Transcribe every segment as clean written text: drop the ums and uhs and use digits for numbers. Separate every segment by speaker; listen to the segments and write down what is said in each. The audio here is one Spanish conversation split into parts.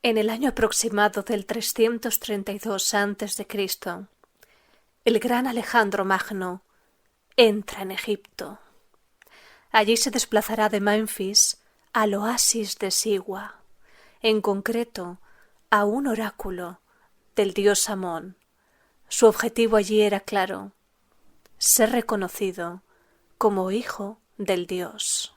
Speaker 1: En el año aproximado del 332 a.C., el gran Alejandro Magno entra en Egipto. Allí se desplazará de Menfis al oasis de Sigua, en concreto a un oráculo del dios Amón. Su objetivo allí era claro: ser reconocido como hijo del dios.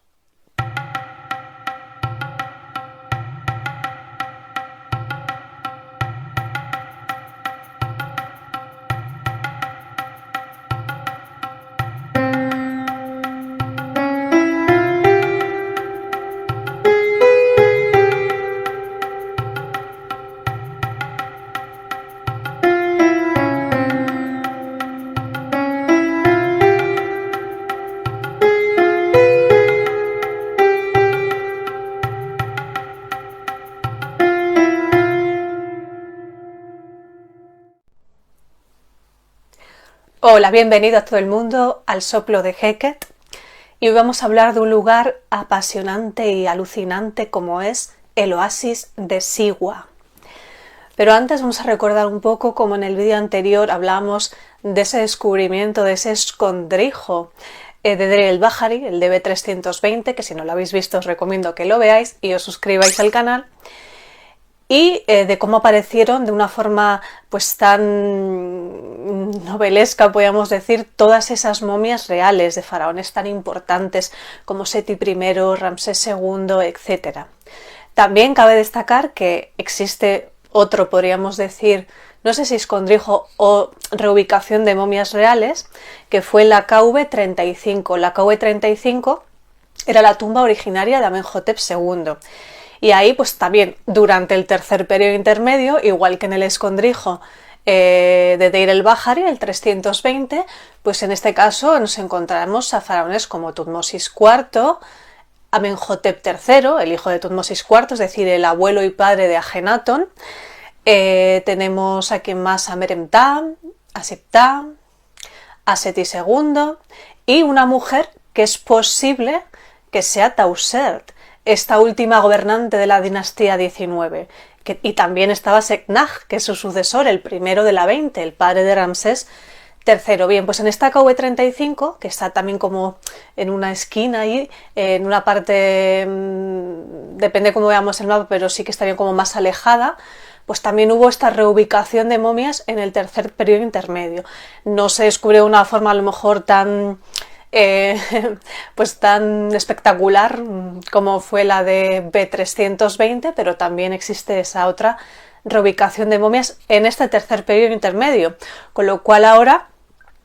Speaker 1: Hola, bienvenido a todo el mundo al Soplo de Heket, y hoy vamos a hablar de un lugar apasionante y alucinante como es el oasis de Sigua. Pero antes vamos a recordar un poco como en el vídeo anterior hablamos de ese descubrimiento, de ese escondrijo de Deir el-Bahari, el DB320, que si no lo habéis visto os recomiendo que lo veáis y os suscribáis al canal. Y de cómo aparecieron de una forma pues tan novelesca, podríamos decir, todas esas momias reales de faraones tan importantes como Seti I, Ramsés II, etc. También cabe destacar que existe otro, podríamos decir, no sé si escondrijo o reubicación de momias reales, que fue la KV35. La KV35 era la tumba originaria de Amenhotep II. Y ahí pues también durante el tercer periodo intermedio, igual que en el escondrijo de Deir el-Bahari, el 320, pues en este caso nos encontramos a faraones como Tutmosis IV, Amenhotep III, el hijo de Tutmosis IV, es decir, el abuelo y padre de Ajenatón. Tenemos aquí más a Meremtam, a Septam, a Seti II y una mujer que es posible que sea Tausert, esta última gobernante de la dinastía 19, y también estaba Seknag, que es su sucesor, el primero de la 20, el padre de Ramsés III. Bien, pues en esta KV35, que está también como en una esquina ahí, en una parte, depende cómo veamos el mapa, pero sí que estaría como más alejada, pues también hubo esta reubicación de momias en el tercer periodo intermedio. No se descubrió de una forma a lo mejor tan pues tan espectacular como fue la de B320, pero también existe esa otra reubicación de momias en este tercer periodo intermedio, con lo cual ahora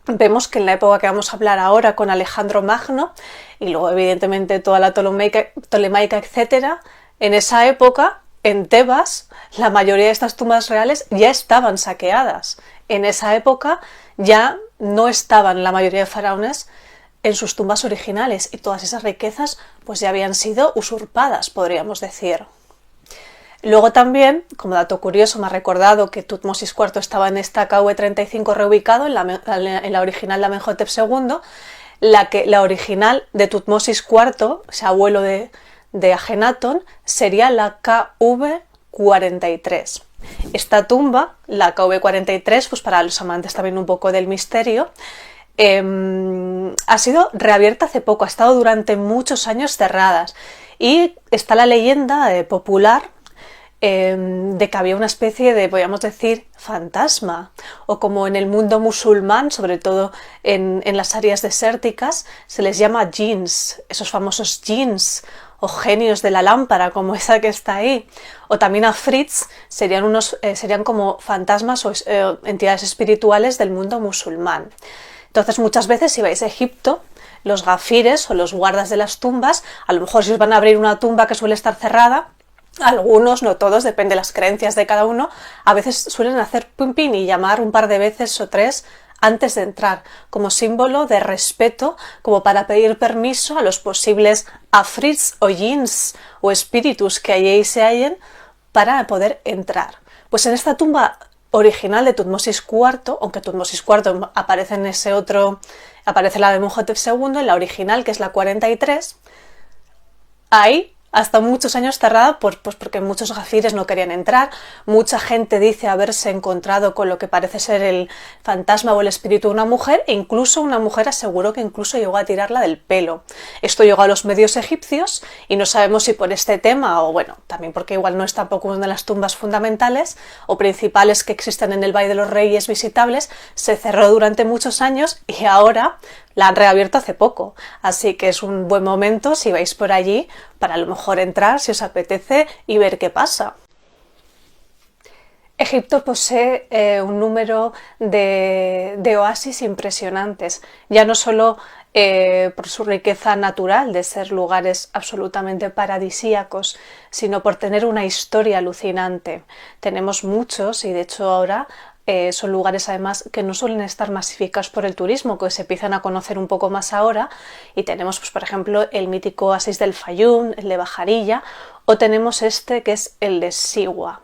Speaker 1: vemos que en la época que vamos a hablar ahora con Alejandro Magno y luego evidentemente toda la Ptolemaica, etcétera, en esa época en Tebas la mayoría de estas tumbas reales ya estaban saqueadas. En esa época ya no estaban la mayoría de faraones en sus tumbas originales y todas esas riquezas pues ya habían sido usurpadas, podríamos decir. Luego también, como dato curioso, me ha recordado que Tutmosis IV estaba en esta KV35 reubicado, en la original de Amenhotep II, la original de Tutmosis IV, o sea, abuelo de Ajenatón, sería la KV43. Esta tumba, la KV43, pues para los amantes también un poco del misterio, ha sido reabierta hace poco, ha estado durante muchos años cerradas y está la leyenda popular de que había una especie de, podríamos decir, fantasma, o como en el mundo musulmán, sobre todo en las áreas desérticas, se les llama jinns, esos famosos jinns o genios de la lámpara, como esa que está ahí, o también afrits, serían como fantasmas o entidades espirituales del mundo musulmán. Entonces muchas veces si vais a Egipto, los gafires o los guardas de las tumbas, a lo mejor si os van a abrir una tumba que suele estar cerrada, algunos, no todos, depende de las creencias de cada uno, a veces suelen hacer pim pim y llamar un par de veces o tres antes de entrar, como símbolo de respeto, como para pedir permiso a los posibles afrits o jinns o espíritus que allí se hallen para poder entrar. Pues en esta tumba original de Tutmosis IV, aunque Tutmosis IV aparece en ese otro, aparece la de Amenhotep II, en la original, que es la 43, ahí hasta muchos años cerrada, pues porque muchos gafires no querían entrar. Mucha gente dice haberse encontrado con lo que parece ser el fantasma o el espíritu de una mujer, e incluso una mujer aseguró que incluso llegó a tirarla del pelo. Esto llegó a los medios egipcios y no sabemos si por este tema o bueno, también porque igual no es tampoco una de las tumbas fundamentales o principales que existen en el Valle de los Reyes visitables, se cerró durante muchos años y ahora la han reabierto hace poco, así que es un buen momento si vais por allí para a lo mejor entrar si os apetece y ver qué pasa. Egipto posee un número de oasis impresionantes, ya no solo por su riqueza natural de ser lugares absolutamente paradisíacos, sino por tener una historia alucinante. Tenemos muchos y de hecho ahora son lugares además que no suelen estar masificados por el turismo, que se empiezan a conocer un poco más ahora, y tenemos pues, por ejemplo el mítico oasis del Fayum, el de Bajarilla, o tenemos este que es el de Siwa.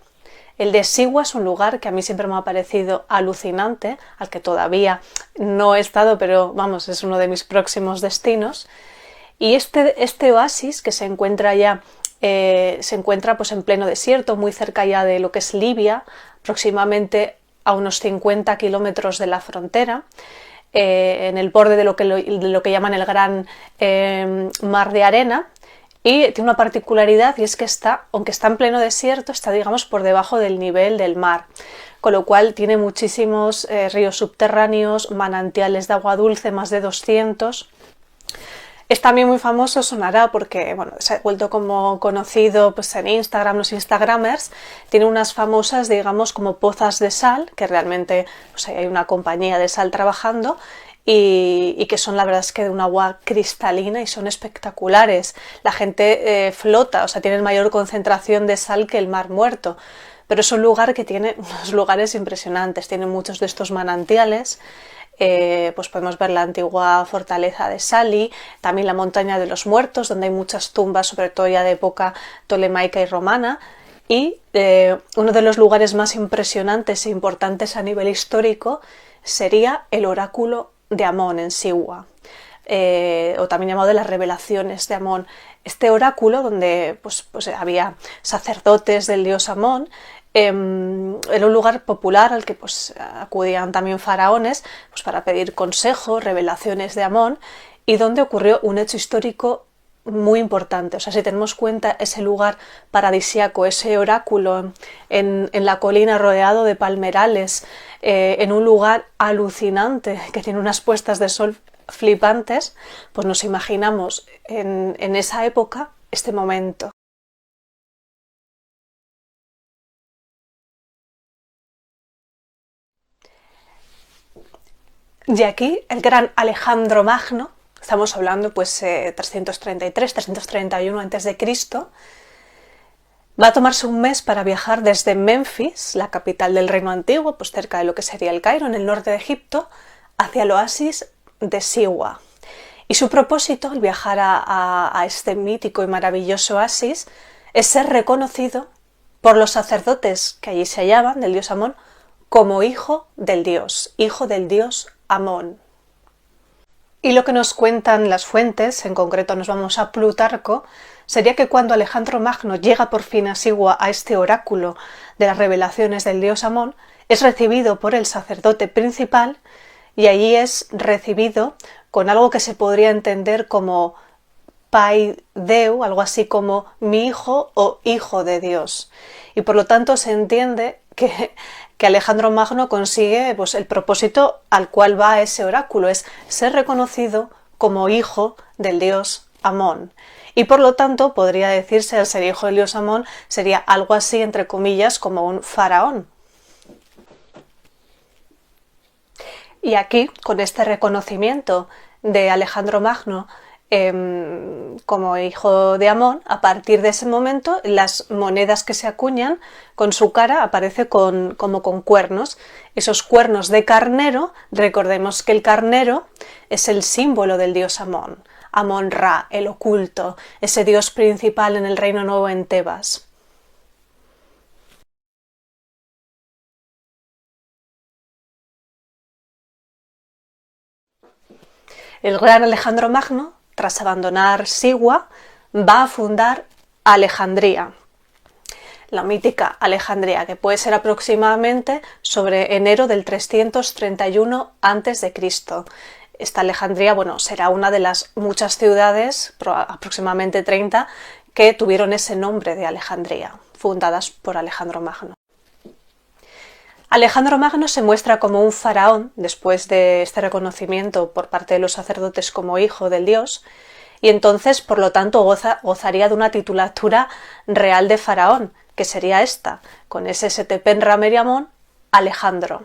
Speaker 1: El de Siwa es un lugar que a mí siempre me ha parecido alucinante, al que todavía no he estado, pero vamos, es uno de mis próximos destinos. Y este oasis que se encuentra ya, se encuentra pues en pleno desierto, muy cerca ya de lo que es Libia, aproximadamente a unos 50 kilómetros de la frontera, en el borde de lo que llaman el Gran Mar de Arena. Y tiene una particularidad y es que aunque está en pleno desierto, está digamos por debajo del nivel del mar, con lo cual tiene muchísimos ríos subterráneos, manantiales de agua dulce, más de 200. Es también muy famoso, sonará porque bueno, se ha vuelto como conocido pues, en Instagram, los instagramers, tiene unas famosas, digamos, como pozas de sal, que realmente pues, hay una compañía de sal trabajando, y que son la verdad es que de un agua cristalina y son espectaculares. La gente flota, o sea, tienen mayor concentración de sal que el mar muerto, pero es un lugar que tiene unos lugares impresionantes, tiene muchos de estos manantiales. Pues podemos ver la antigua fortaleza de Sali, también la montaña de los muertos, donde hay muchas tumbas, sobre todo ya de época tolemaica y romana, y uno de los lugares más impresionantes e importantes a nivel histórico sería el oráculo de Amón en Siwa, o también llamado de las revelaciones de Amón. Este oráculo, donde pues había sacerdotes del dios Amón, era un lugar popular al que pues, acudían también faraones pues, para pedir consejos, revelaciones de Amón, y donde ocurrió un hecho histórico muy importante. O sea, si tenemos cuenta ese lugar paradisíaco, ese oráculo en la colina rodeado de palmerales, en un lugar alucinante que tiene unas puestas de sol flipantes, pues nos imaginamos en esa época este momento. De aquí el gran Alejandro Magno, estamos hablando pues 333, 331 a.C., va a tomarse un mes para viajar desde Menfis, la capital del reino antiguo, pues cerca de lo que sería el Cairo, en el norte de Egipto, hacia el oasis de Siwa. Y su propósito al viajar a este mítico y maravilloso oasis es ser reconocido por los sacerdotes que allí se hallaban, del dios Amón, como hijo del dios Amón. Y lo que nos cuentan las fuentes, en concreto nos vamos a Plutarco, sería que cuando Alejandro Magno llega por fin a Siwa, a este oráculo de las revelaciones del dios Amón, es recibido por el sacerdote principal y allí es recibido con algo que se podría entender como Pai Deu, algo así como mi hijo o hijo de Dios. Y por lo tanto se entiende que Alejandro Magno consigue pues, el propósito al cual va ese oráculo, es ser reconocido como hijo del dios Amón. Y por lo tanto podría decirse, al ser hijo del dios Amón, sería algo así, entre comillas, como un faraón. Y aquí, con este reconocimiento de Alejandro Magno como hijo de Amón, a partir de ese momento las monedas que se acuñan con su cara aparece como con cuernos. Esos cuernos de carnero, recordemos que el carnero es el símbolo del dios Amón. Amón-Ra, el oculto, ese dios principal en el Reino Nuevo en Tebas. El gran Alejandro Magno, tras abandonar Siwa, va a fundar Alejandría. La mítica Alejandría, que puede ser aproximadamente sobre enero del 331 a.C. Esta Alejandría, bueno, será una de las muchas ciudades, aproximadamente 30, que tuvieron ese nombre de Alejandría, fundadas por Alejandro Magno. Alejandro Magno se muestra como un faraón después de este reconocimiento por parte de los sacerdotes como hijo del dios, y entonces, por lo tanto, gozaría de una titulatura real de faraón, que sería esta, con ese Setepenra Meriamón, Alejandro.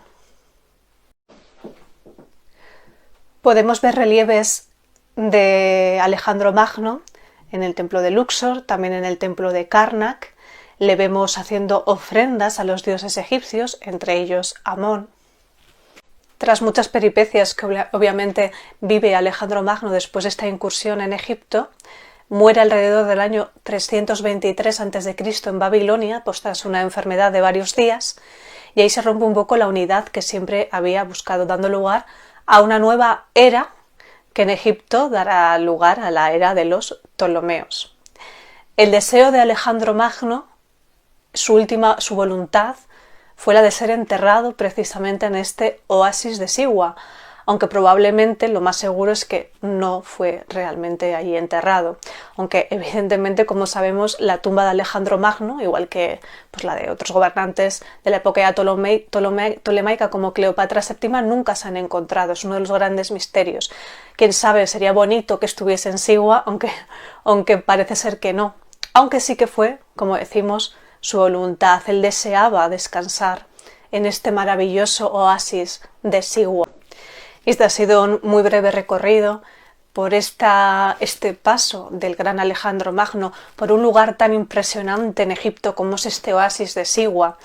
Speaker 1: Podemos ver relieves de Alejandro Magno en el templo de Luxor, también en el templo de Karnak. Le vemos haciendo ofrendas a los dioses egipcios, entre ellos Amón. Tras muchas peripecias que obviamente vive Alejandro Magno después de esta incursión en Egipto, muere alrededor del año 323 a.C. en Babilonia, pues tras una enfermedad de varios días, y ahí se rompe un poco la unidad que siempre había buscado, dando lugar a una nueva era que en Egipto dará lugar a la era de los Ptolomeos. El deseo de Alejandro Magno, su voluntad, fue la de ser enterrado precisamente en este oasis de Siwa, aunque probablemente lo más seguro es que no fue realmente allí enterrado, aunque evidentemente, como sabemos, la tumba de Alejandro Magno, igual que pues, la de otros gobernantes de la época tolemaica como Cleopatra VII, nunca se han encontrado. Es uno de los grandes misterios. Quién sabe, sería bonito que estuviese en Siwa, aunque parece ser que no, aunque sí que fue, como decimos, su voluntad. Él deseaba descansar en este maravilloso oasis de Siwa. Este ha sido un muy breve recorrido por este paso del gran Alejandro Magno por un lugar tan impresionante en Egipto como es este oasis de Siwa,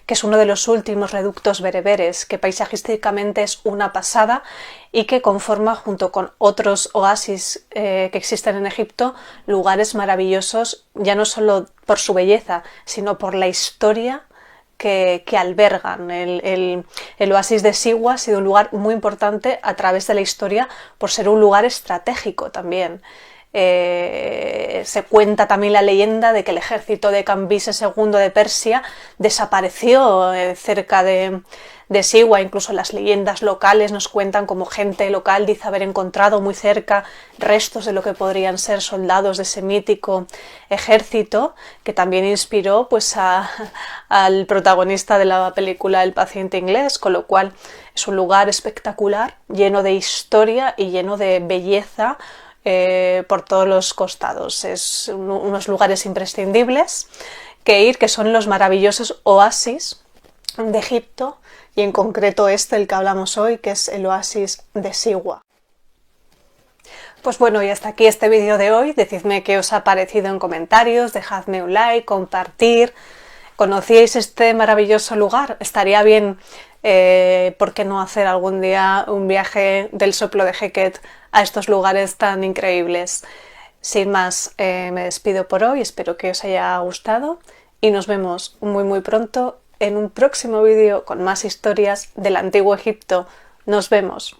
Speaker 1: que es uno de los últimos reductos bereberes, que paisajísticamente es una pasada y que conforma, junto con otros oasis que existen en Egipto, lugares maravillosos, ya no solo por su belleza, sino por la historia que albergan. El oasis de Siwa ha sido un lugar muy importante a través de la historia por ser un lugar estratégico también. Se cuenta también la leyenda de que el ejército de Cambises II de Persia desapareció cerca de Siwa. Incluso las leyendas locales nos cuentan como gente local dice haber encontrado muy cerca restos de lo que podrían ser soldados de ese mítico ejército, que también inspiró pues al protagonista de la película El paciente inglés, con lo cual es un lugar espectacular, lleno de historia y lleno de belleza por todos los costados. Es unos lugares imprescindibles que son los maravillosos oasis de Egipto, y en concreto el que hablamos hoy, que es el oasis de Siwa. Pues bueno, y hasta aquí este vídeo de hoy. Decidme qué os ha parecido en comentarios, dejadme un like, compartir. ¿Conocíais este maravilloso lugar? Estaría bien, ¿por qué no hacer algún día un viaje del soplo de Heket a estos lugares tan increíbles? Sin más, me despido por hoy, espero que os haya gustado y nos vemos muy pronto en un próximo vídeo con más historias del Antiguo Egipto. Nos vemos.